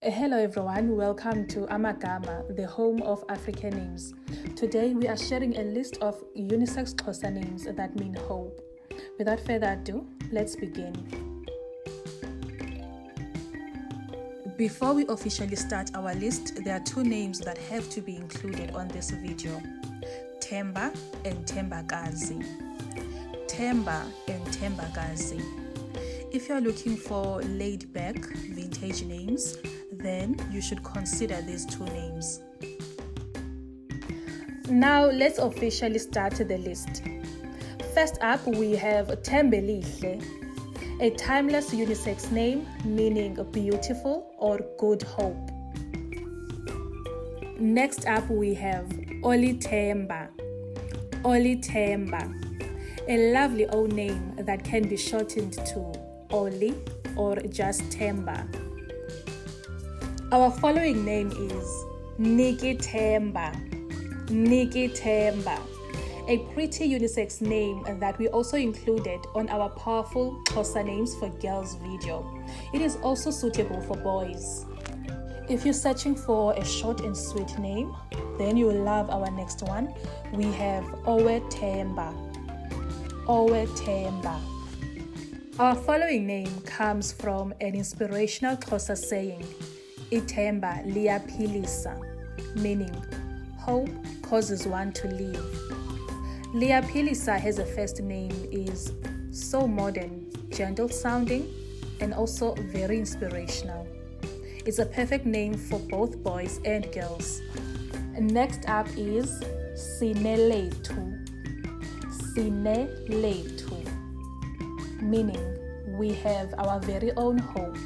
Hello everyone, welcome to Amagama, the home of African names. Today we are sharing a list of unisex Xhosa names that mean hope. Without further ado, let's begin. Before we officially start our list, there are two names that have to be included on this video. Themba and Thembakazi. Themba and Thembakazi. If you're looking for laid-back vintage names, then you should consider these two names. Now let's officially start the list. First up, we have Thembelihle, a timeless unisex name meaning beautiful or good hope. Next up, we have Olithemba. Olithemba, a lovely old name that can be shortened to Oli or just Themba. Our following name is Nikithemba. Nikithemba, a pretty unisex name that we also included on our powerful Xhosa names for girls video. It is also suitable for boys. If you're searching for a short and sweet name, then you will love our next one. We have Owethemba. Owethemba. Our following name comes from an inspirational Xhosa saying, Ithemba liyaphilisa, meaning hope causes one to live. Liyaphilisa has a first name is so modern, gentle sounding, and also very inspirational. It's a perfect name for both boys and girls. Next up is Sinelethu. Sinelethu, meaning we have our very own hope.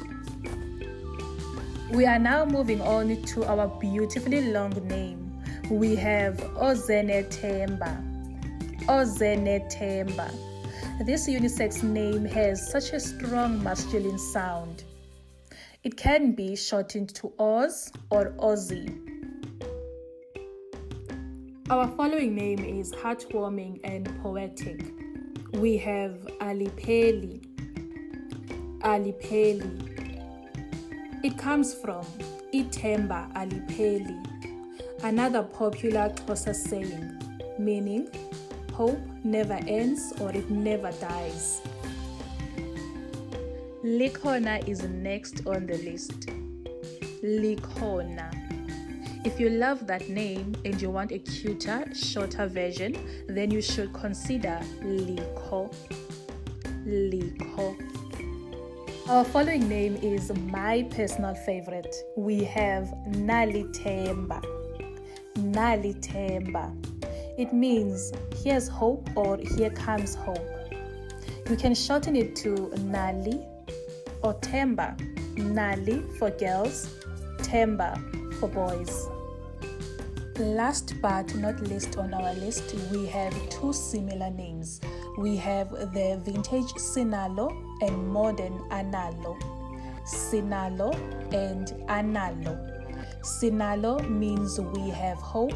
We are now moving on to our beautifully long name. We have Ozenethemba. Ozenethemba. This unisex name has such a strong masculine sound. It can be shortened to Oz or Ozzy. Our following name is heartwarming and poetic. We have Alipheli. Alipheli. It comes from Ithemba Alipheli, another popular Xhosa saying, meaning hope never ends or it never dies. Likhona is next on the list. Likhona. If you love that name and you want a cuter, shorter version, then you should consider Likho. Likho. Our following name is my personal favorite. We have Nalithemba. Nalithemba. It means here's hope or here comes hope. You can shorten it to Nali or Themba. Nali for girls, Themba for boys. Last but not least on our list, we have two similar names. We have the vintage Sinalo and modern Analo. Sinalo and Analo. Sinalo means we have hope.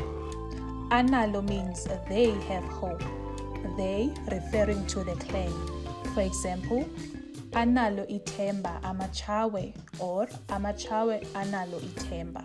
Analo means they have hope. They referring to the clan. For example, Analo Ithemba Amachawe or Amachawe Analo Ithemba.